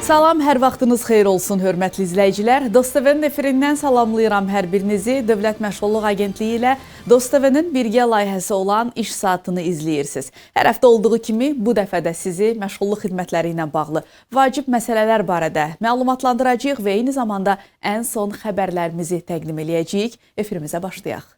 Salam, hər vaxtınız xeyir olsun, hörmətli izləyicilər. DOSTV-nin efirindən salamlayıram hər birinizi. Dövlət Məşğulluq Agentliyi ilə DOSTV-nin birgə layihəsi olan iş saatını izləyirsiniz. Hər həftə olduğu kimi bu dəfə də sizi məşğulluq xidmətləri ilə bağlı vacib məsələlər barədə məlumatlandıracağıq və eyni zamanda ən son xəbərlərimizi təqdim eləyəcəyik. Efirimizə başlayaq.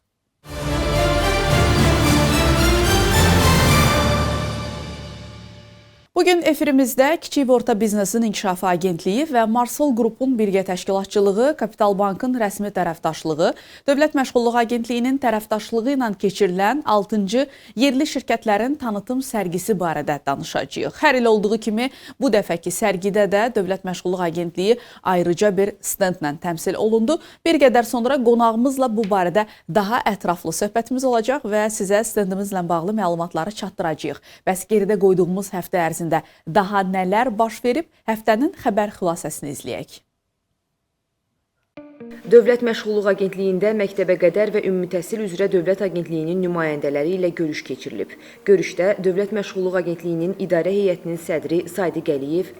Bugün efirimizdə Kiçik və Orta Biznesin İnkişafı Agentliyi və Marsol Qrupun birgə təşkilatçılığı, Kapital Bankın rəsmi tərəfdaşlığı, Dövlət Məşğulluq Agentliyinin tərəfdaşlığı ilə keçirilən 6-cı yerli şirkətlərin tanıtım sərgisi barədə danışacağıq. Hər il olduğu kimi bu dəfəki sərgidə də Dövlət Məşğulluq Agentliyi ayrıca bir stendlə təmsil olundu. Bir qədər sonra qonağımızla bu barədə daha ətraflı söhbətimiz olacaq və sizə stendimizlə bağlı məlumatları çatdıracağıq. Bəs geridə qoyduğumuz həftə ərzində daha nələr baş verib, həftənin xəbər xülasəsini izləyək. Dövlət Məşğulluq Agentliyində məktəbəqədər və ümumi təhsil üzrə Dövlət Agentliyinin nümayəndələri ilə görüş keçirilib. Görüşdə Dövlət Məşğulluq Agentliyinin İdarə Heyətinin sədri Sadiq Əliyev,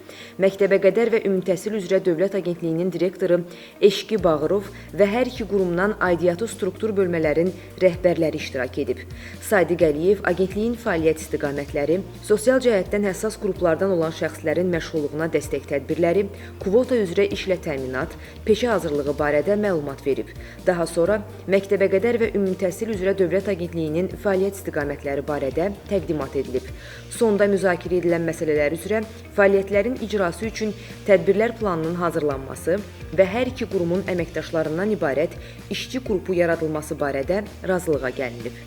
məktəbəqədər və ümumi təhsil üzrə Dövlət Agentliyinin direktoru Eşqi Bağırov və hər iki qurumdan aidiyyatı struktur bölmələrin rəhbərləri iştirak edib. Sadiq Əliyev Agentliyin fəaliyyət istiqamətləri, sosial cəhətdən həssas qruplardan olan şəxslərin məşğulluğuna dəstək tədbirləri, kvota üzrə işlə təminat, peşə hazırlığı barədə məlumat verib. Daha sonra məktəbəqədər və ümumi təhsil üzrə Dövlət Agentliyinin fəaliyyət istiqamətləri barədə təqdimat edilib. Sonda müzakirə edilən məsələlər üzrə fəaliyyətlərin icrası üçün tədbirlər planının hazırlanması və hər iki qurumun əməkdaşlarından ibarət işçi qrupu yaradılması barədə razılığa gəlinib.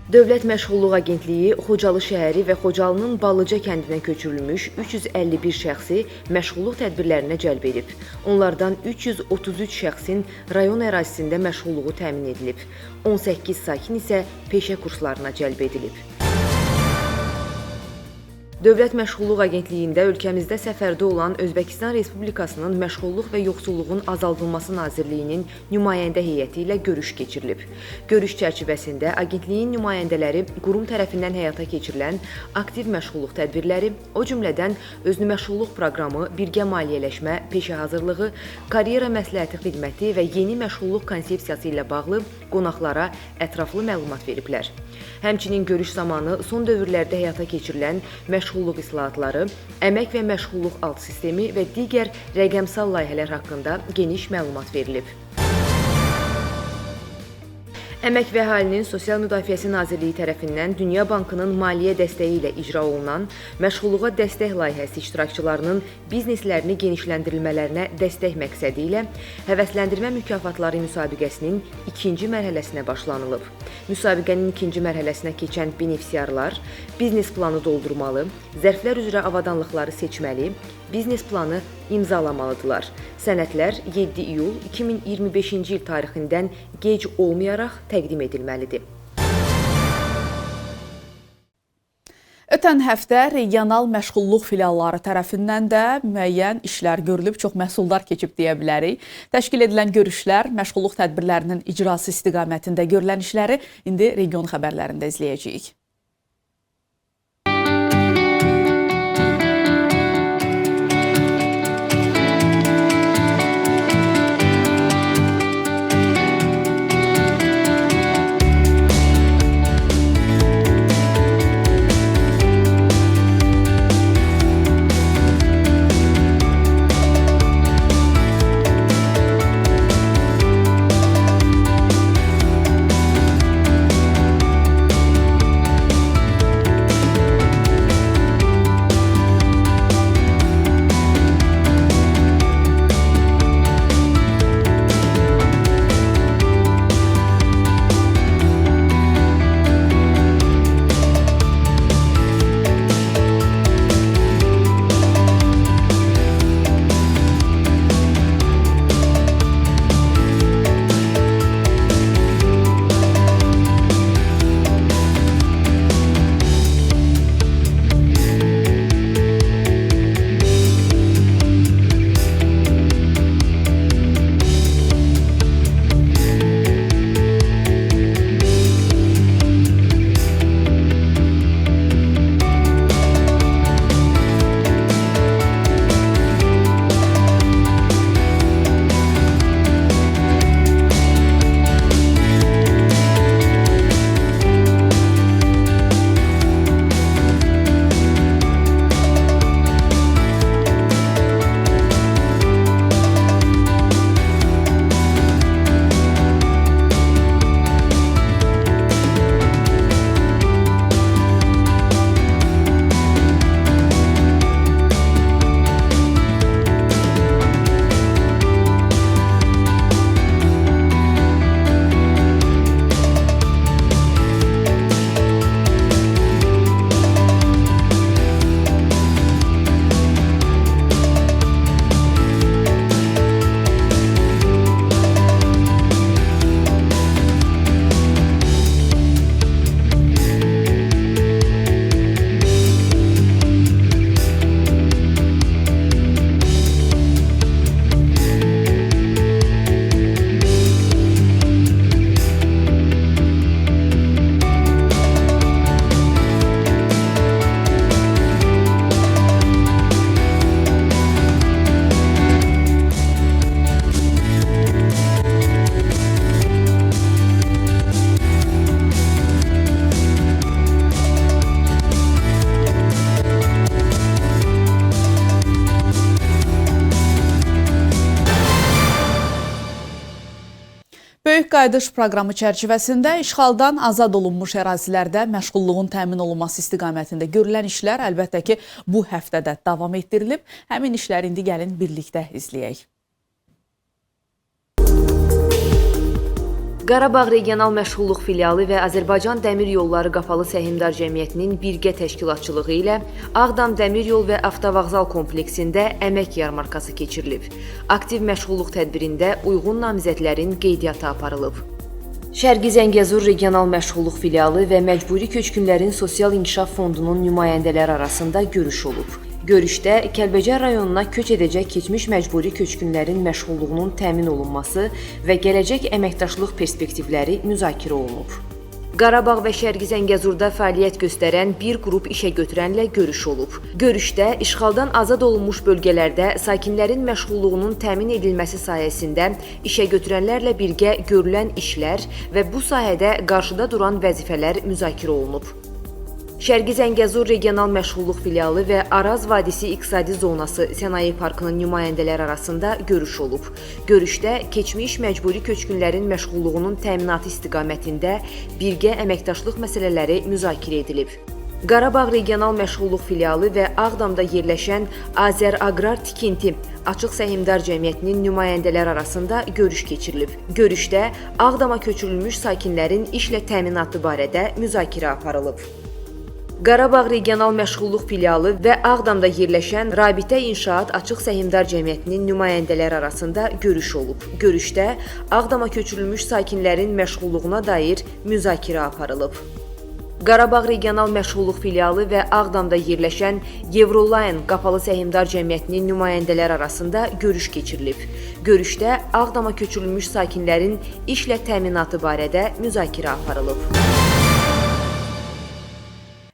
Dövlət Məşğulluq Agentliyi Xocalı şəhəri və Xocalının Ballıca kəndinə köçürülmüş 351 şəxsi məşğulluq tədbirlərinə cəlb edib. Onlardan 333 şəxsin rayon ərazisində məşğulluğu təmin edilib. 18 sakin isə peşə kurslarına cəlb edilib. Dövlət Məşğulluq Agentliyində ölkəmizdə səfərdə olan Özbəkistan Respublikasının Məşğulluq və Yoxsulluğun Azaldılması Nazirliyinin nümayəndə heyəti ilə görüş keçirilib. Görüş çərçivəsində agentliyin nümayəndələri qurum tərəfindən həyata keçirilən aktiv məşğulluq tədbirləri, o cümlədən özünü məşğulluq proqramı, birgə maliyyələşmə, peşə hazırlığı, karyera məsləhəti xidməti və yeni məşğulluq konsepsiyası ilə bağlı qonaqlara ətraflı məlumat veriblər. Həmçinin görüş zamanı son dövrlərdə həyata keçirilən məşğulluq islahatları, əmək və məşğulluq alt sistemi və digər rəqəmsal layihələr haqqında geniş məlumat verilib. Əmək və Əhalinin Sosial Müdafiəsi Nazirliyi tərəfindən Dünya Bankının maliyyə dəstəyi ilə icra olunan məşğulluğa dəstək layihəsi iştirakçılarının bizneslərini genişləndirilmələrinə dəstək məqsədi ilə həvəsləndirmə mükafatları müsabiqəsinin ikinci mərhələsinə başlanılıb. Müsabiqənin ikinci mərhələsinə keçən benefisiarlar biznes planı doldurmalı, zərflər üzrə avadanlıqları seçməli, biznes planı imzalamalıdırlar. Sənədlər 7 iyul 2025-ci il tarixindən gec olmayaraq təqdim edilməlidir. Ötən həftə regional məşğulluq filialları tərəfindən də müəyyən işlər görülüb, çox məhsuldar keçib deyə bilərik. Təşkil edilən görüşlər, məşğulluq tədbirlərinin icrası istiqamətində görülən işləri indi region xəbərlərində izləyəcəyik. Böyük qayıdış proqramı çərçivəsində işğaldan azad olunmuş ərazilərdə məşğulluğun təmin olunması istiqamətində görülən işlər əlbəttə ki, bu həftədə davam etdirilib. Həmin işləri indi gəlin birlikdə izləyək. Qarabağ Regional Məşğulluq Filialı və Azərbaycan Dəmir Yolları Qapalı Səhmdar Cəmiyyətinin birgə təşkilatçılığı ilə Ağdam Dəmir Yol və Avtovağzal kompleksində əmək yarmarkası keçirilib. Aktiv məşğulluq tədbirində uyğun namizədlərin qeydiyyatı aparılıb. Şərqi Zəngəzur Regional Məşğulluq Filialı və Məcburi Köçkünlərin Sosial İnkişaf Fondunun nümayəndələri arasında görüş olub. Görüşdə Kəlbəcər rayonuna köç edəcək keçmiş məcburi köçkünlərin məşğulluğunun təmin olunması və gələcək əməkdaşlıq perspektivləri müzakirə olunub. Qarabağ və Şərqi Zəngəzurda fəaliyyət göstərən bir qrup işə götürənlə görüş olub. Görüşdə işğaldan azad olunmuş bölgələrdə sakinlərin məşğulluğunun təmin edilməsi sayəsində işə götürənlərlə birgə görülən işlər və bu sahədə qarşıda duran vəzifələr müzakirə olunub. Şərqi Zəngəzur Regional Məşğulluq Filialı və Araz Vadisi İqtisadi Zonası Sənaye Parkının nümayəndələri arasında görüş olub. Görüşdə keçmiş məcburi köçkünlərin məşğulluğunun təminatı istiqamətində birgə əməkdaşlıq məsələləri müzakirə edilib. Qarabağ Regional Məşğulluq Filialı və Ağdamda yerləşən Azər Aqrar Tikinti Açıq Səhmdar Cəmiyyətinin nümayəndələri arasında görüş keçirilib. Görüşdə Ağdama köçürülmüş sakinlərin işlə təminatı barədə müzakirə aparılıb. Qarabağ Regional Məşğulluq Filialı və Ağdamda yerləşən Rabitə İnşaat Açıq Səhmdar Cəmiyyətinin nümayəndələri arasında görüş olub. Görüşdə Ağdama köçürülmüş sakinlərin məşğulluğuna dair müzakirə aparılıb. Qarabağ Regional Məşğulluq Filialı və Ağdamda yerləşən Euroline Qapalı Səhmdar Cəmiyyətinin nümayəndələri arasında görüş keçirilib. Görüşdə Ağdama köçürülmüş sakinlərin işlə təminatı barədə müzakirə aparılıb.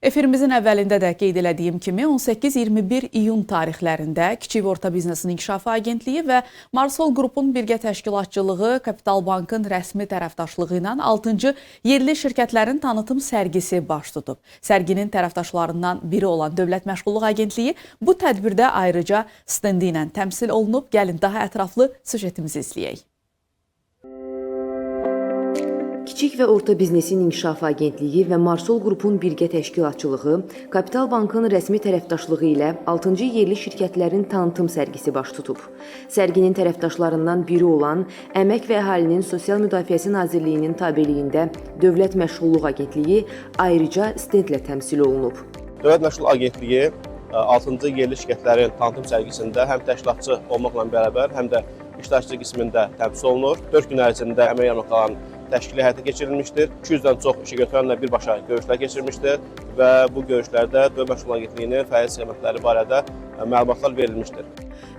Efirimizin əvvəlində də qeyd elədiyim kimi 18-21 iyun tarixlərində Kiçik və Orta Biznesin İnkişafı Agentliyi və Marsol Qrupun birgə təşkilatçılığı Kapital Bankın rəsmi tərəfdaşlığı ilə 6-cı yerli şirkətlərin tanıtım sərgisi baş tutub. Sərginin tərəfdaşlarından biri olan Dövlət Məşğulluq Agentliyi bu tədbirdə ayrıca stendi ilə təmsil olunub. Gəlin daha ətraflı süjetimizi izləyək. Kiçik və Orta Biznesin İnkişafı Agentliyi və Marsol Qrupun birgə təşkilatçılığı Kapital Bankın rəsmi tərəfdaşlığı ilə 6-cı yerli şirkətlərin tanıtım sərgisi baş tutub. Sərginin tərəfdaşlarından biri olan Əmək və Əhalinin Sosial Müdafiəsi Nazirliyinin tabeliyində Dövlət Məşğulluq Agentliyi ayrıca stendlə təmsil olunub. Dövlət Məşğulluq Agentliyi 6-cı yerli şirkətlərin tanıtım sərgisində həm təşkilatçı olmaqla bərabər, həm də iştirakçı qismində təmsil olunur. 4 gün ərzində əmək yarmarkalarının təşkili həyata keçirilmişdir. 200-dən çox işə götürənlə birbaşa görüşlər keçirilmişdir və bu görüşlərdə Dövlət Məşğulluq Agentliyinin fəaliyyət istiqamətləri barədə məlumatlar verilmişdir.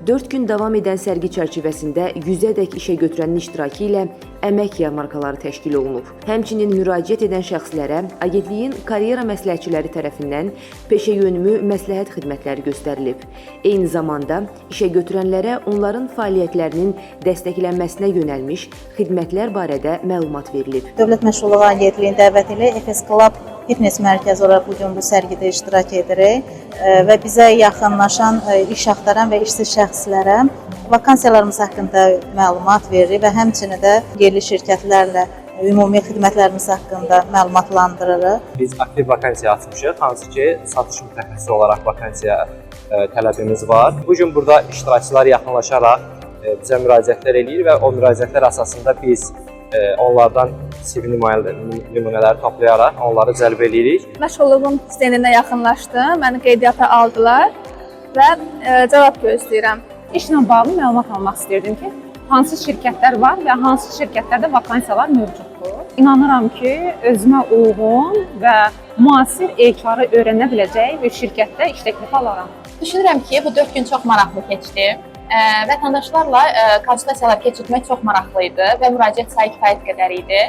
4 gün davam edən sərgi çərçivəsində 100-ədək işə götürənin iştirakı ilə əmək yarmarkaları təşkil olunub. Həmçinin müraciət edən şəxslərə agentliyin karyera məsləhətçiləri tərəfindən peşəyönümü məsləhət xidmətləri göstərilib. Eyni zamanda işə götürənlərə onların fəaliyyətlərinin dəstəklənməsinə yönəlmiş xidmətlər barədə məlumat verilib. Dövlət Məşğulluq Agentliyinin dəvəti ilə Efes Club Fitness mərkəzi olaraq bugün bu sərgidə iştirak edirik və bizə yaxınlaşan iş axtaran və işsiz şəxslərə vakansiyalarımız haqqında məlumat veririk və həmçinin də yerli şirkətlərlə ümumi xidmətlərimiz haqqında məlumatlandırırıq. Biz aktiv vakansiya açmışıq, hansı ki satış mütəxəssisi olaraq vakansiya tələbimiz var. Bugün burada iştirakçılar yaxınlaşaraq bizə müraciətlər eləyir və o müraciətlər əsasında biz onlardan CV nümunələri toplayaraq onları cəlb edirik. Məşğulluğum stendinə yaxınlaşdım, məni qeydiyyata aldılar və cavab gözləyirəm. İşlə bağlı məlumat almaq istəyirdim ki, hansı şirkətlər var və hansı şirkətlərdə vakansiyalar mövcuddur. İnanıram ki, özümə uyğun və müasir HR-ı öyrənə biləcək bir şirkətdə iş təklifi alaram. Düşünürəm ki, bu 4 gün çox maraqlı keçdi. Vətəndaşlarla konsultasiyalar keçirmək çox maraqlı idi və müraciət sayı kifayət qədər idi.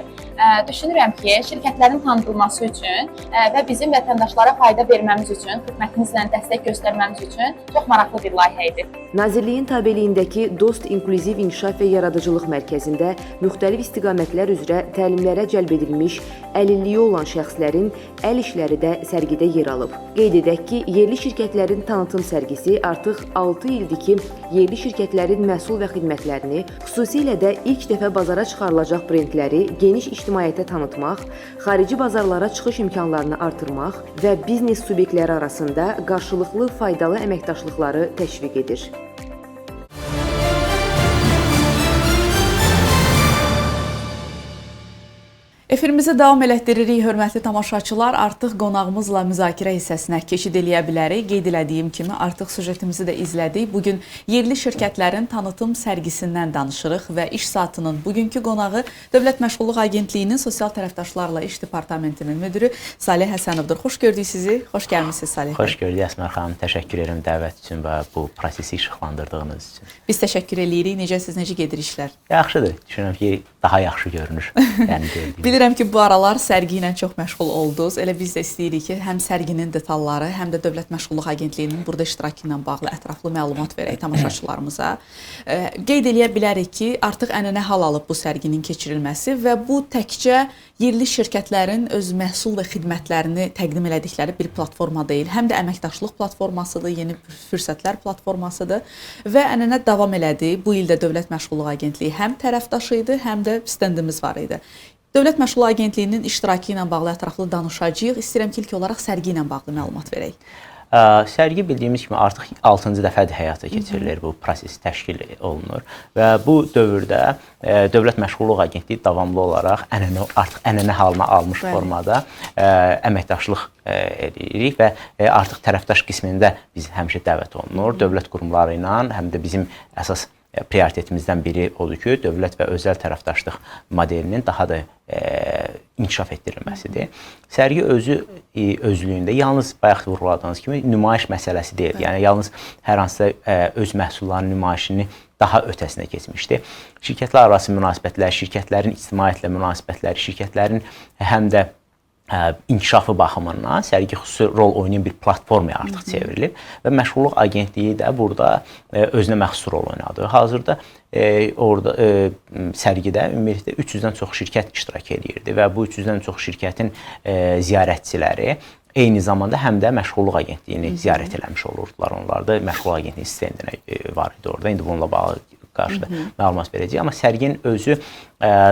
Düşünürəm ki, şirkətlərin tanıdılması üçün və bizim vətəndaşlara fayda verməmiz üçün, xidmətimizlə dəstək göstərməmiz üçün çox maraqlı bir layihə idi. Nazirliyin tabeliyindəki Dost İnklüziv İnkişaf və Yaradıcılıq Mərkəzində müxtəlif istiqamətlər üzrə təlimlərə cəlb edilmiş əlilliyi olan şəxslərin əl işləri də sərgidə yer alıb. Qeyd edək ki, yerli şirkətlərin tanıtım sərgisi artıq 6 ildir ki, yerli yerli şirkətlərin məhsul və xidmətlərini, xüsusilə də ilk dəfə bazara çıxarılacaq brendləri geniş ictimaiyyətə tanıtmaq, xarici bazarlara çıxış imkanlarını artırmaq və biznes subyektləri arasında qarşılıqlı faydalı əməkdaşlıqları təşviq edir. Efirimizi davam elətdiririk, hörmətli tamaşaçılar. Artıq qonağımızla müzakirə hissəsinə keçid eləyə bilərik. Qeyd elədiyim kimi artıq süjetimizi də izlədik. Bugün yerli şirkətlərin tanıtım sərgisindən danışırıq və iş saatının bugünkü qonağı Dövlət Məşğulluq Agentliyinin Sosial Tərəfdaşlarla İş Departamentinin müdürü Salih Həsənovdur. Xoş gördük sizi. Xoş gəlmisiniz Salih. Xoş gördük Əsmər xanım. Təşəkkür edirəm dəvət üçün və bu prosesi işıqlandırdığınız üçün. Biz təşəkkür eləyirik. Necə gedir işlər? Yaxşıdır. Düşünürəm ki, daha yaxşı görünür. Yəni Bilirəm ki, bu aralar sərgi ilə çox məşğul oldunuz. Elə biz də istəyirik ki, həm sərginin detalları, həm də Dövlət Məşğulluq Agentliyinin burada iştirakı ilə bağlı ətraflı məlumat verək tamaşaçılarımıza. Qeyd eləyə bilərik ki, artıq ənənə hal alıb bu sərginin keçirilməsi və bu təkcə yerli şirkətlərin öz məhsul və xidmətlərini təqdim elədikləri bir platforma deyil, həm də əməkdaşlıq platformasıdır, yeni fürsətlər platformasıdır və ənənə davam elədi. Bu ildə Dövlət Məşğulluq Agentliyi həm tərəfdaşı idi, həm də stendimiz var idi. Dövlət Məşğulluq Agentliyinin iştirakı ilə bağlı ətraflı danışacağıq. İstəyirəm ki, ilk olaraq sərgi ilə bağlı məlumat verək. Sərgi bildiyimiz kimi artıq 6-cı dəfədir həyata keçirilir, bu proses təşkil olunur və bu dövrdə Dövlət Məşğulluq Agentliyi davamlı olaraq artıq ənənə halına almış formada əməkdaşlıq edirik və artıq tərəfdaş qismində biz həmişə dəvət olunur. Dövlət qurumları ilə həm də bizim əsas prioritetimizdən biri odur ki, dövlət və özəl tərəfdaşlıq modelinin daha da inkişaf etdirilməsidir. Sərgi özlüyündə yalnız bayaq vurguladığınız kimi nümayiş məsələsi deyil. Yəni yalnız hər hansısa öz məhsullarının nümayişini daha ötəsinə keçmişdi. Şirkətlər arası münasibətlər, şirkətlərin ictimaiyyətlə münasibətləri, şirkətlərin həm də inkişafı baxımından sərgi xüsusi rol oynayan bir platformaya artıq çevrilib və Məşğulluq Agentliyi də burada özünə məxsus rol oynadı. Hazırda orada sərgidə ümumilikdə 300-dən çox şirkət iştirak edirdi və bu 300-dən çox şirkətin ziyarətçiləri eyni zamanda həm də Məşğulluq Agentliyini ziyarət eləmiş olurdular. Onlar da Məşğulluq Agentliyinin stendinə var idi orada. İndi bununla bağlı qarşıda məlumat verəcək. Amma sərginin özü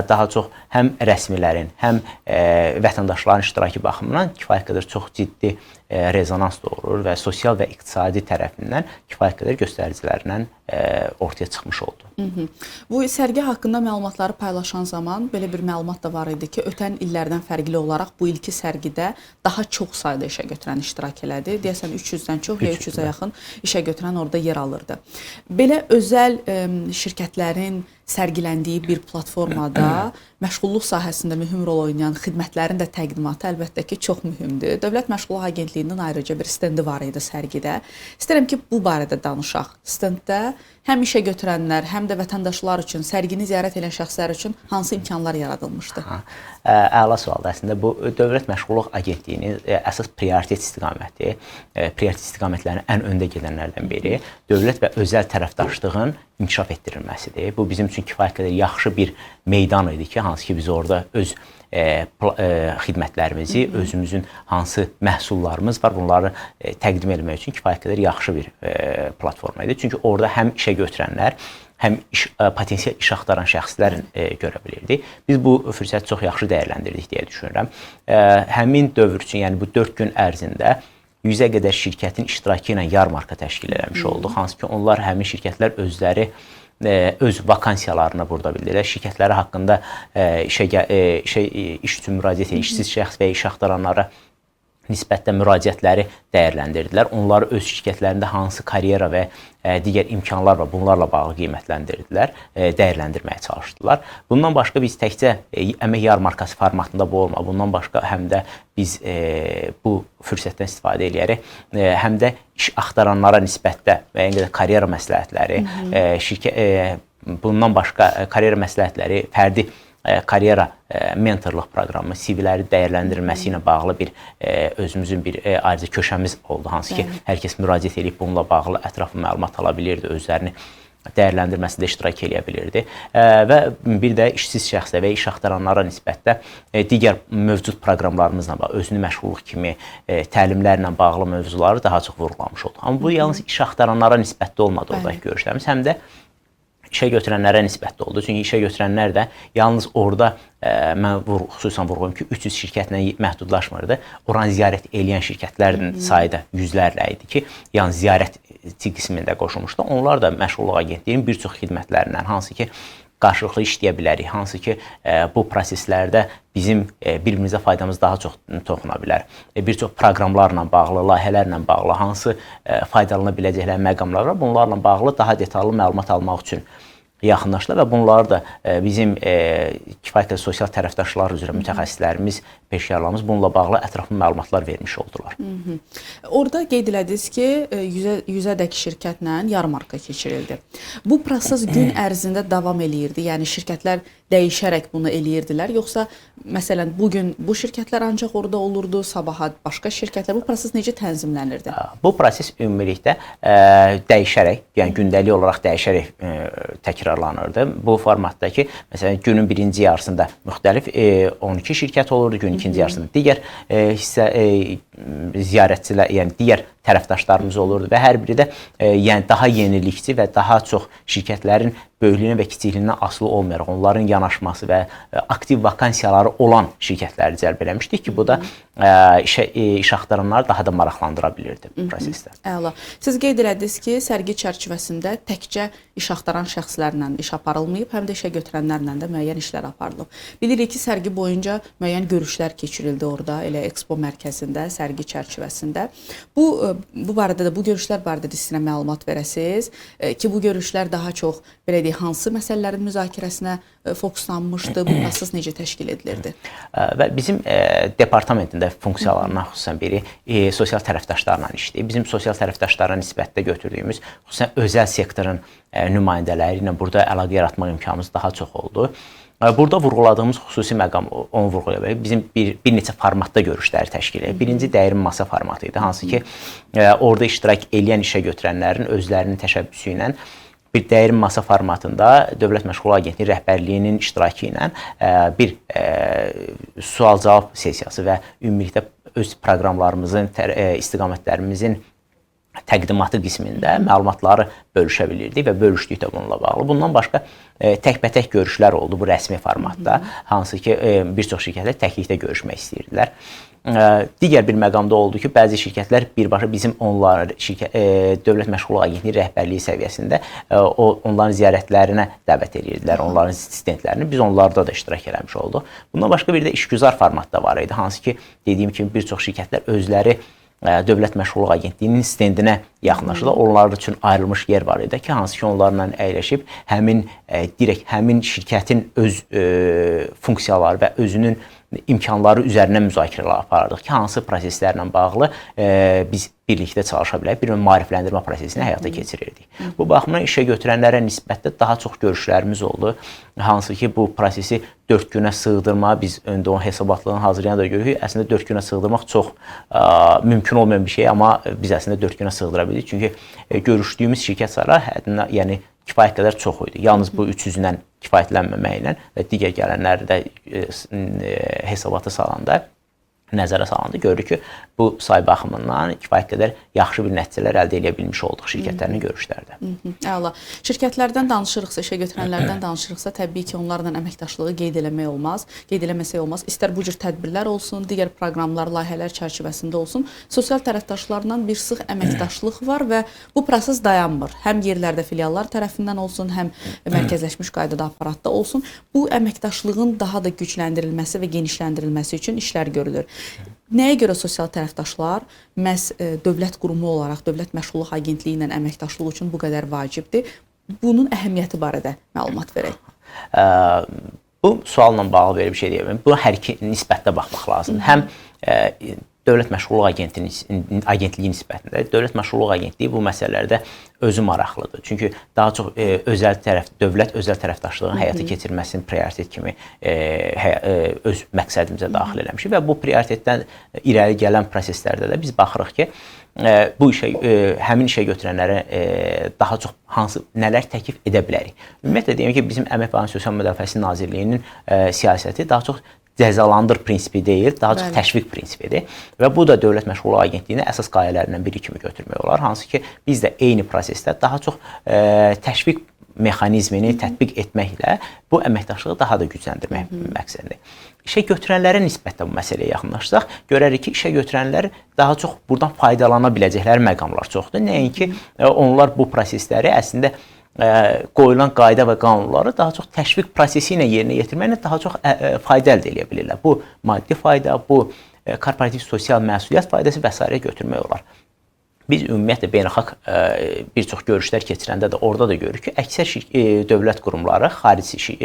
daha çox həm rəsmilərin, həm vətəndaşların iştirakı baxımından kifayət qədər çox ciddi rezonans doğurur və sosial və iqtisadi tərəfindən kifayət qədər göstəricilərlə ortaya çıxmış oldu. Bu sərgi haqqında məlumatları paylaşan zaman belə bir məlumat da var idi ki, ötən illərdən fərqli olaraq bu ilki sərgidə daha çox sayda işə götürən iştirak elədi. Deyəsən 300-dən çox, ya 300-ə yaxın işə götürən orada yer alırdı. Belə özəl şirkətlərin sərgiləndiyi bir platformada məşğulluq sahəsində mühüm rol oynayan xidmətlərin də təqdimatı əlbəttə ki, çox mühümdür. Dövlət Məşğulluq Agentliyinin ayrıca bir stendi var idi sərgidə. İstəyirəm ki, bu barədə danışaq. Stenddə həm işə götürənlər, həm də vətəndaşlar üçün, sərgini ziyarət edən şəxslər üçün hansı imkanlar yaradılmışdı? Əla sualdır. Əslində bu Dövlət Məşğulluq Agentliyinin əsas prioritet istiqaməti, prioritet istiqamətlərinin ən öndə gedənlərdən biri dövlət və özəl tərəfdaşlığın inkişaf etdirilməsidir. Bu bizim üçün kifayət qədər yaxşı bir meydan idi ki, hansı ki biz orada öz xidmətlərimizi, özümüzün hansı məhsullarımız var, bunları təqdim etmək üçün kifayət qədər yaxşı bir platforma idi. Çünki orada həm işə götürənlər, həm potensial iş axtaran şəxslər görə bilirdik. Biz bu fürsəti çox yaxşı dəyərləndirdik deyə düşünürəm. Həmin dövr üçün, yəni bu 4 gün ərzində 100-ə qədər şirkətin iştirakı ilə yarmarka təşkil etmiş olduq. Hansı ki, onlar həmin şirkətlər özləri öz vakansiyalarını burada bildirirlər. Şirkətləri haqqında iş üçün müraciət edən işsiz şəxs və iş axtaranlara nisbətdə müraciətləri dəyərləndirdilər. Onları öz şirkətlərində hansı karyera və digər imkanlar var, bunlarla bağlı qiymətləndirdilər, dəyərləndirməyə çalışdılar. Bundan başqa biz təkcə əmək yarmarkası formatında bu olma, bundan başqa həm də biz bu fürsətdən istifadə edərək, həm də iş axtaranlara nisbətdə müəyyən qədər karyera məsləhətləri, bundan başqa karyera məsləhətləri, fərdi karyera mentorluq proqramı, CV-ləri dəyərləndirilməsi ilə bağlı bir özümüzün bir ayrıca köşəmiz oldu. Hansı ki, hər kəs müraciət edib bununla bağlı ətraflı məlumat ala bilirdi, özlərini dəyərləndirməsində iştirak edə bilirdi və bir də işsiz şəxsə və iş axtaranlara nisbətdə digər mövcud proqramlarımızla özünü məşğulluq kimi təlimlərlə bağlı mövzuları daha çox vurğulamış oldu. Amma bu yalnız iş axtaranlara nisbətdə olmadı oradakı görüşlərimiz, həm də işə götürənlərə nisbətdə oldu. Çünki işə götürənlər də yalnız orada mən xüsusən vurğulayım ki, 300 şirkətlə məhdudlaşmırdı. Oranı ziyarət edən şirkətlərin sayı da yüzlərlə idi ki, yəni ziyarətçi qismində qoşulmuşdu. Onlar da məşğulluq agentliyinin bir çox xidmətlərindən, hansı ki, qarşılıqlı işləyə bilərik, hansı ki, bu proseslərdə bizim bir-birimizə faydamız daha çox toxuna bilər. Bir çox proqramlarla bağlı, layihələrlə bağlı, hansı faydalana biləcəkləri məqamlar var, bunlarla bağlı daha detallı məlumat almaq üçün yaxınlaşdılar və bunları da bizim kifayət sosial tərəfdaşlar üzrə mütəxəssislərimiz, peşəkarlarımız bununla bağlı ətraflı məlumatlar vermiş oldular. Orada qeyd elədiniz ki, 100-ədək şirkətlə yarmarka keçirildi. Bu proses gün ərzində davam eləyirdi, yəni şirkətlər dəyişərək bunu eləyirdilər, yoxsa məsələn bugün bu şirkətlər ancaq orada olurdu, sabaha başqa şirkətlər, bu proses necə tənzimlənirdi? Bu proses ümumilikdə dəyişərək, yəni gündəlik olaraq dəyişərək təkrarlanırdı. Bu formatda ki, məsələn günün birinci yarısında müxtəlif 12 şirkət olurdu, günün ikinci yarısında digər ziyarətçilər, yəni digər tərəfdaşlarımız olurdu və hər biri də yəni daha yenilikçi və daha çox şirkətlərin böyüklüyünə və kiçikliyinə asılı olmayaraq onların yanaşması və aktiv vakansiyaları olan şirkətləri cəlb eləmişdik ki, bu da iş axtaranları daha da maraqlandıra bilirdi prosesdə. Əla. Siz qeyd elədiniz ki, sərgi çərçivəsində təkcə iş axtaran şəxslərlə iş aparılmayıb, həm də işə götürənlərlə də müəyyən işlər aparılıb. Bilirik ki, sərgi boyunca müəyyən görüşlər keçirildi orada, elə Expo mərkəzində, sərgi çərçivəsində. Bu barədə də, bu görüşlər barədə də sizə məlumat verəsiniz ki, bu görüşlər daha çox belə deyək, hansı məsələlərin müzakirəsinə fokuslanmışdı, bu proses necə təşkil edilirdi? Və bizim departamentində funksiyalarından xüsusən biri sosial tərəfdaşlarla işləyir. Bizim sosial tərəfdaşlara nisbətdə götürdüyümüz xüsusən özəl sektorun nümayəndələri ilə burada əlaqə yaratmaq imkanımız daha çox oldu. Burada vurğuladığımız xüsusi məqam onu vurğulaya bilir. Bizim bir neçə formatda görüşləri təşkil edir. Birinci dəyirmi masa formatı idi, hansı ki, orada iştirak edən işə götürənlərin özlərinin təşəbbüsü ilə bir dəyirmi masa formatında Dövlət Məşğulluq Agentliyi rəhbərliyinin iştirakı ilə bir sual-cavab sessiyası və ümumilikdə öz proqramlarımızın, istiqamətlərimizin təqdimatı qismində məlumatları bölüşə bilirdik və bölüşdük də bununla bağlı. Bundan başqa təkbətək görüşlər oldu bu rəsmi formatda, hansı ki, bir çox şirkətlər təklikdə görüşmək istəyirdilər. Digər bir məqamda oldu ki, bəzi şirkətlər birbaşa bizim onları Dövlət Məşğulluq Agentliyi rəhbərliyi səviyyəsində onların ziyarətlərinə dəvət edirdilər, onların stendlərini. Biz onlarda da iştirak eləmiş olduq. Bundan başqa bir də işgüzar formatda var idi, hansı ki, dediyim kimi bir çox şirkətlər özləri Dövlət Məşğulluq Agentliyinin stendinə yaxınlaşırlar. Onlar üçün ayrılmış yer var idi ki, hansı ki, onlarla əyləşib həmin şirkətin öz funksiyaları və özünün imkanları üzərindən müzakirələr aparırdıq ki, hansı proseslərlə bağlı biz birlikdə çalışa bilərik, bir maarifləndirmə prosesini həyata keçirirdik. Bu baxımdan işə götürənlərə nisbətdə daha çox görüşlərimiz oldu. Hansı ki, bu prosesi 4 günə sığdırma, biz öndə onun hesabatlığını hazırlayan da görürük. Əslində 4 günə sığdırmaq çox mümkün olmayan bir şey, amma biz əslində 4 günə sığdıra bildik. Çünki görüşdüyümüz şirkət sayları həddindən, yəni kifayət qədər çox idi. Yalnız bu 300-dən kifayətlənməməklə və digər gələnləri də hesabata salanda, nəzərə salanda görürük ki, bu say baxımından kifayət qədər yaxşı bir nəticələr əldə edə bilmiş olduq şirkətlərin görüşlərdə. Əla. Şirkətlərdən danışırıqsa, işə götürənlərdən danışırıqsa, təbii ki, onlarla əməkdaşlığı qeyd eləməsək olmaz. İstər bu cür tədbirlər olsun, digər proqramlar, layihələr çərçivəsində olsun, sosial tərəfdaşlarla bir sıx əməkdaşlıq var və bu proses dayanmır. Həm yerlərdə filiallar tərəfindən olsun, həm mərkəzləşmiş qaydada aparatda olsun. Bu əməkdaşlığın daha da gücləndirilməsi və genişləndirilməsi üçün işlər görülür. Nəyə görə sosial tərəfdaşlar məhz dövlət qurumu olaraq Dövlət Məşğulluq Agentliyi ilə əməkdaşlıq üçün bu qədər vacibdir? Bunun əhəmiyyəti barədə məlumat verək. Bu sualla bağlı belə bir şey deyirəm. Buna hər iki nisbətdə baxmaq lazımdır. Həm Dövlət Məşğulluq Agentliyi nisbətində Dövlət Məşğulluq Agentliyi bu məsələlərdə özü maraqlıdır. Çünki daha çox dövlət özəl tərəfdaşlığın həyata keçirilməsini prioritet kimi öz məqsədimizə daxil eləmişik və bu prioritetdən irəli gələn proseslərdə də biz baxırıq ki, bu həmin işə götürənlərə daha çox nələr təklif edə bilərik. Ümumiyyətlə deyim ki, bizim Əmək və Sosial Müdafiəsi Nazirliyinin siyasəti daha çox cəzalandır prinsipi deyil, daha çox təşviq prinsipidir və bu da Dövlət Məşğulluq Agentliyinin əsas qayələrindən biri kimi götürmək olar. Hansı ki, biz də eyni prosesdə daha çox təşviq mexanizmini tətbiq etməklə bu əməkdaşlığı daha da gücləndirmək məqsədidir. İşə götürənlərə nisbətən bu məsələyə yaxınlaşsaq, görərik ki, işə götürənlər daha çox buradan faydalana biləcəkləri məqamlar çoxdur. Nəinki onlar bu prosesləri əslində qoyulan qayda və qanunları daha çox təşviq prosesi ilə yerinə yetirməklə daha çox fayda əldə edə bilirlər. Bu maddi fayda, bu korporativ sosial məsuliyyət faydası və s. götürmək olar. Biz ümumiyyətlə beynəlxalq bir çox görüşlər keçirəndə də orada da görürük ki, əksər dövlət qurumları, xarici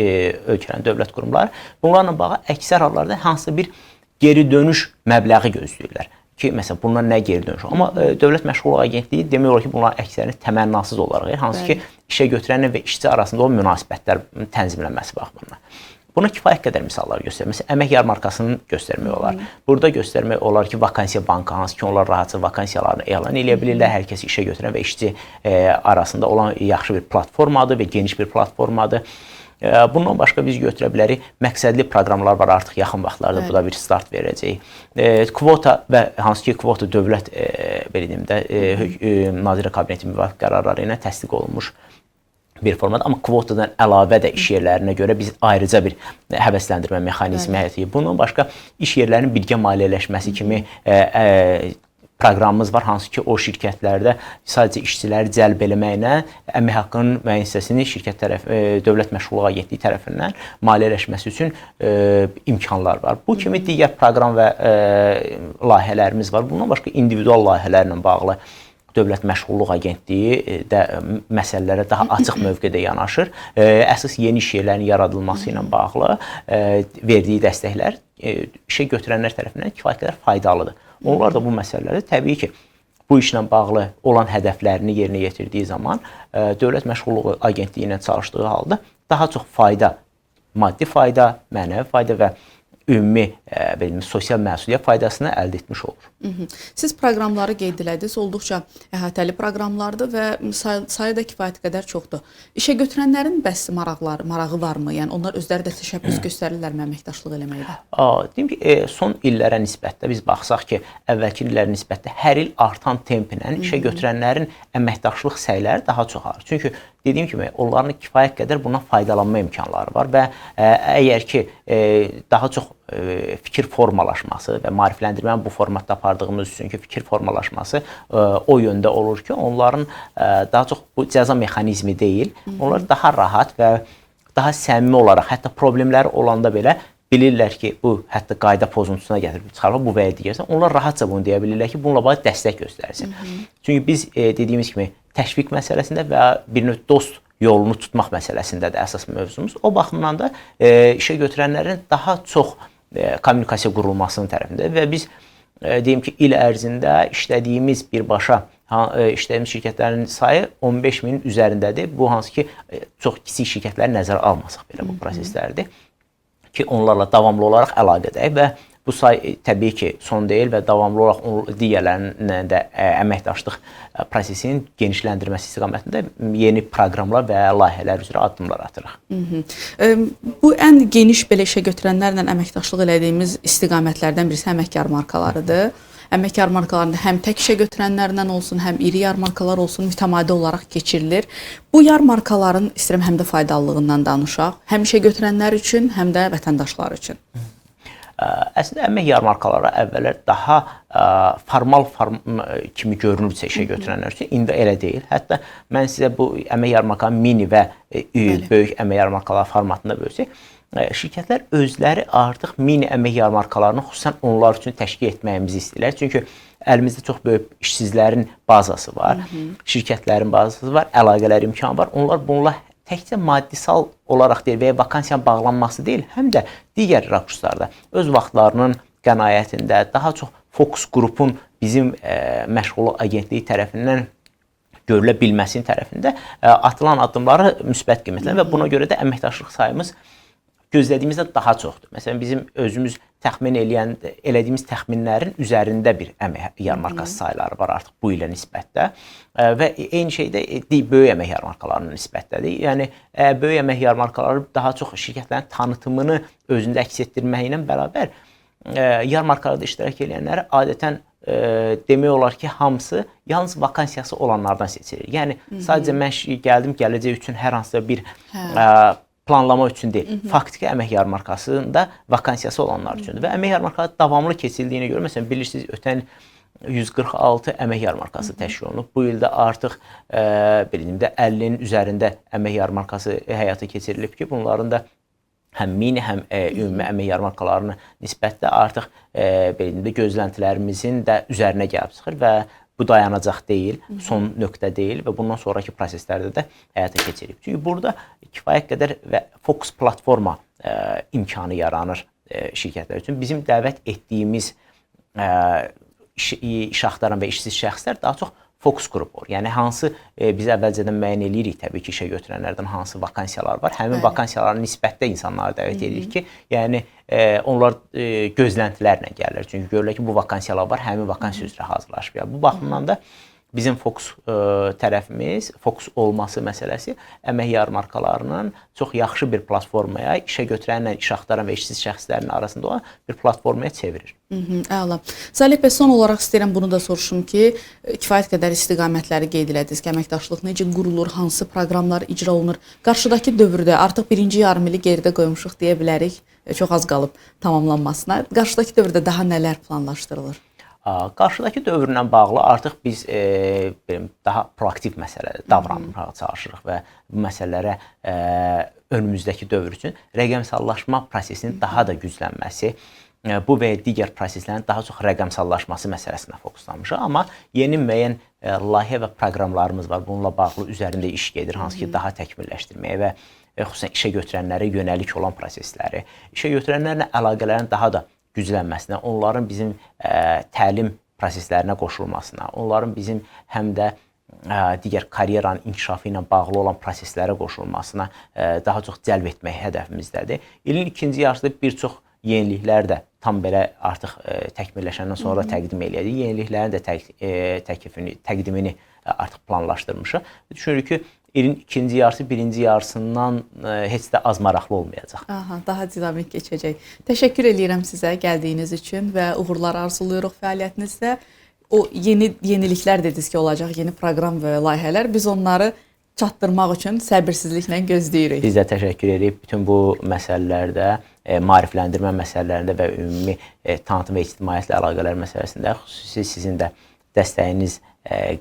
ölkələrin dövlət qurumları bunlarla bağlı əksər hallarda hansısa bir geri dönüş məbləği gözləyirlər. Ki, məsələn, bunlar nə geri dönüş? Amma Dövlət Məşğulluq Agentliyi demək olar ki, bunlar əksərini təmənnasız olaraq, hansı ki, işə götürənlə və işçi arasında o münasibətlər tənzimlənməsi baxımından. Buna kifayət qədər misallar göstərir. Məsələn, əmək yarmarkasını göstərmək olar. Burada göstərmək olar ki, vakansiya bankı, hansı ki, onlar rahatca vakansiyalarını elan edə bilirlər. Hər kəs işə götürən və işçi arasında olan yaxşı bir platformadır və geniş bir platformadır. Bundan başqa biz götürə bilərik, məqsədli proqramlar var artıq yaxın vaxtlarda, bu da bir start verəcək. Kvota və hansı ki, kvota dövlət Nazirlər Kabineti müvafiq qərarları ilə təsdiq olunmuş bir formada, amma kvotadan əlavə də iş yerlərinə görə biz ayrıca bir həvəsləndirmə mexanizmi həyata keçiririk. Bundan başqa iş yerlərinin birgə maliyyələşməsi kimi proqramımız var, hansı ki, o şirkətlərdə sadəcə işçiləri cəlb eləməklə əmək haqqının müəyyən hissəsini Dövlət Məşğulluq Agentliyi tərəfindən maliyyələşməsi üçün imkanlar var. Bu kimi digər proqram və layihələrimiz var. Bundan başqa individual layihələrlə bağlı Dövlət Məşğulluq Agentliyi də məsələlərə daha açıq mövqedə yanaşır. Əsas yeni iş yerlərinin yaradılması ilə bağlı verdiyi dəstəklər işə götürənlər tərəfindən kifayət qədər faydalıdır. Onlar da bu məsələlərdə təbii ki, bu işlə bağlı olan hədəflərini yerinə yetirdiyi zaman Dövlət Məşğulluq Agentliyi ilə çalışdığı halda daha çox fayda, maddi fayda, mənəvi fayda və ümumi sosial məsuliyyət faydasını əldə etmiş olur. Siz proqramları qeyd elədiniz, olduqca əhatəli proqramlardır və sayı da kifayət qədər çoxdur. İşə götürənlərin bəs marağı varmı? Yəni onlar özləri də təşəbbüs göstərirlərmi əməkdaşlıq eləməkdə? Deyim ki, son illərə nisbətdə biz baxsaq ki, əvvəlki illərə nisbətdə hər il artan templə işə götürənlərin əməkdaşlıq səyləri daha çox artır. Çünki dediyim kimi, onların kifayət qədər bundan faydalanma imkanları var və əgər ki, daha çox fikir formalaşması və maarifləndirmənin bu formatda apardığımız üçün ki, fikir formalaşması o yöndə olur ki, onların daha çox bu cəza mexanizmi deyil, onlar daha rahat və daha səmimi olaraq, hətta problemləri olanda belə bilirlər ki, bu hətta qayda pozuntusuna gətirib çıxarmaq, bu və ya digərsə, onlar rahatca bunu deyə bilirlər ki, bununla bağlı dəstək göstərsin. Çünki biz dediyimiz kimi təşviq məsələsində və bir növ dost yolunu tutmaq məsələsində də əsas mövzumuz. O baxımdan da işə götürənlərin daha çox kommunikasiya qurulmasının tərəfində və biz deyim ki, il ərzində işlədiyimiz birbaşa işlədiyimiz şirkətlərin sayı 15.000-in üzərindədir. Bu hansı ki, çox kiçik şirkətləri nəzərə almasaq belə bu proseslərdir ki, onlarla davamlı olaraq əlaqədəyik və bu say təbii ki, son deyil və davamlı olaraq digərlərinin də əməkdaşlıq prosesinin genişləndirməsi istiqamətində yeni proqramlar və layihələr üzrə addımlar atırıq. Bu ən geniş belə işə götürənlərlə əməkdaşlıq elədiyimiz istiqamətlərdən birisi əmək yarmarkalarıdır. Əmək yarmarkalarında həm tək işə götürənlərlə olsun, həm iri yarmarkalar olsun, mütəmadi olaraq keçirilir. Bu yarmarkaların istəyirəm həm də faydalılığından danışaq, həm işə götürənlər üçün, həm də vətəndaşlar üçün. Əslində, əmək yarmarkaları əvvəllər daha formal kimi görünürsə işə götürənlər üçün, indi elə deyil. Hətta mən sizə bu əmək yarmarkanın mini və böyük əmək yarmarkaları formatında bölsək, şirkətlər özləri artıq mini əmək yarmarkalarını xüsusən onlar üçün təşkil etməyimizi istəyirlər. Çünki əlimizdə çox böyük işsizlərin bazası var, şirkətlərin bazası var, əlaqələr imkanı var. Onlar bununla təkcə maddisal olaraq deyil və ya vakansiyanın bağlanması deyil, həm də digər rakurslarda öz vaxtlarının qənaətində daha çox fokus qrupun bizim məşğulluq agentliyi tərəfindən görülə bilməsinin tərəfində atılan addımları müsbət qiymətlənir və buna görə də əməkdaşlıq sayımız gözlədiyimizdən daha çoxdur. Məsələn, bizim özümüz təxmin elədiyimiz təxminlərin üzərində bir əmək yarmarkası sayıları var artıq bu ilə nisbətdə və eyni şey də böyük əmək yarmarkalarının nisbətdədir. Yəni, böyük əmək yarmarkaları daha çox şirkətlərin tanıtımını özündə əks etdirməklə bərabər yarmarkalarda iştirak edənləri adətən demək olar ki, hamısı yalnız vakansiyası olanlardan seçilir. Yəni, sadəcə mən gəldim, gələcək üçün hər hansısa bir planlama üçün deyil, faktiki əmək yarmarkasında vakansiyası olanlar üçündür və əmək yarmarkası davamlı keçildiyinə görə, məsələn, bilirsiniz, ötən 146 əmək yarmarkası təşkil olunub. Bu ildə artıq 50-nin üzərində əmək yarmarkası həyata keçirilib ki, bunların da həm mini, həm ümumi əmək yarmarkalarına nisbətdə artıq gözləntilərimizin də üzərinə gəlib çıxır və bu dayanacaq deyil, son nöqtə deyil və bundan sonraki proseslərdə də həyata keçirilib. Çünki burada kifayət qədər və fokus platforma imkanı yaranır şirkətlər üçün. Bizim dəvət etdiyimiz iş axtaran və işsiz şəxslər daha çox fokus qrup olur. Yəni, hansı biz əvvəlcədən müəyyən edirik, təbii ki, işə götürənlərdən hansı vakansiyalar var. Həmin vakansiyaların nisbətdə insanları dəvət edirik ki, yəni, onlar gözləntilərlə gəlirlər. Çünki görürlər ki, bu vakansiyalar var, həmin vakansiya üzrə hazırlaşıb. Bu baxımdan da bizim fokus tərəfimiz, fokus olması məsələsi əmək yarmarkalarının çox yaxşı bir platformaya, işə götürənlə iş axtaran və işsiz şəxslərin arasında olan bir platformaya çevirir. Əla. Salih bəy, son olaraq istəyirəm bunu da soruşum ki, kifayət qədər istiqamətləri qeyd elədiniz ki, əməkdaşlıq necə qurulur, hansı proqramlar icra olunur. Qarşıdakı dövrdə artıq birinci yarımili geridə qoymuşuq deyə bilərik, çox az qalıb tamamlanmasına. Qarşıdakı dövrdə daha nələr planlaşdırılır? Qarşıdakı dövrlə bağlı artıq biz daha proaktiv məsələdə davranmağa çalışırıq və bu məsələlərə önümüzdəki dövr üçün rəqəmsallaşma prosesinin daha da güclənməsi, bu və digər proseslərin daha çox rəqəmsallaşması məsələsinə fokuslanmışıq. Amma yeni müəyyən layihə və proqramlarımız var. Bununla bağlı üzərində iş gedir, hansı ki, daha təkmilləşdirməyə və xüsusən işə götürənlərə yönəlik olan prosesləri, işə götürənlərlə əlaqələrin daha da güclənməsinə, onların bizim təlim proseslərinə qoşulmasına, onların bizim həm də digər karyeranın inkişafı ilə bağlı olan proseslərə qoşulmasına daha çox cəlb etmək hədəfimizdədir. İlin ikinci yarısında bir çox yeniliklər də tam belə artıq təkmilləşəndən sonra təqdim eləyəcək. Yeniliklərin də təqdimini artıq planlaşdırmışıq. Düşünürük ki, ilin ikinci yarısı birinci yarısından heç də az maraqlı olmayacaq. Daha dinamik keçəcək. Təşəkkür edirəm sizə gəldiyiniz üçün və uğurlar arzuluyoruz fəaliyyətinizdə. O yeniliklər dediniz ki, olacaq, yeni proqram və layihələr. Biz onları çatdırmaq üçün səbirsizliklə gözləyirik. Biz də təşəkkür edirik. Bütün bu məsələlərdə, maarifləndirmə məsələlərində və ümumi tanıtım və ictimaiyyətlə əlaqələr məsələsində xüsusi sizin də dəstəyiniz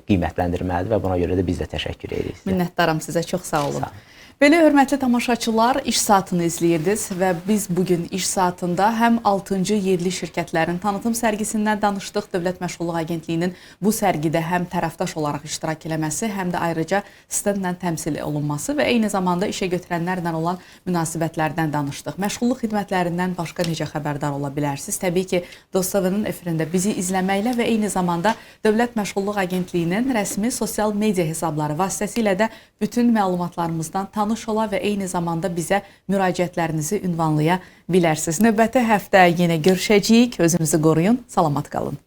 qiymətləndirməlidir və buna görə də biz də təşəkkür edirik. Minnətdaram sizə, çox sağ olun. Belə hörmətli tamaşaçılar, İş Saatını izləyirdiniz və biz bugün İş Saatında həm 6-cı yerli şirkətlərin tanıtım sərgisindən danışdıq. Dövlət Məşğulluq Agentliyinin bu sərgidə həm tərəfdaş olaraq iştirak eləməsi, həm də ayrıca stendlə təmsil olunması və eyni zamanda işə götürənlərlə olan münasibətlərdən danışdıq. Məşğulluq xidmətlərindən başqa necə xəbərdar ola bilərsiniz? Təbii ki, Dostavının efirində bizi izləməklə və eyni zamanda Dövlət Məşğulluq Agentliyinin rəsmi sosial media hesabları vasitəsilə də bütün məlumatlarımızdan tanış ola və eyni zamanda bizə müraciətlərinizi ünvanlaya bilərsiniz. Növbəti həftə yenə görüşəcəyik. Özünüzü qoruyun, salamat qalın.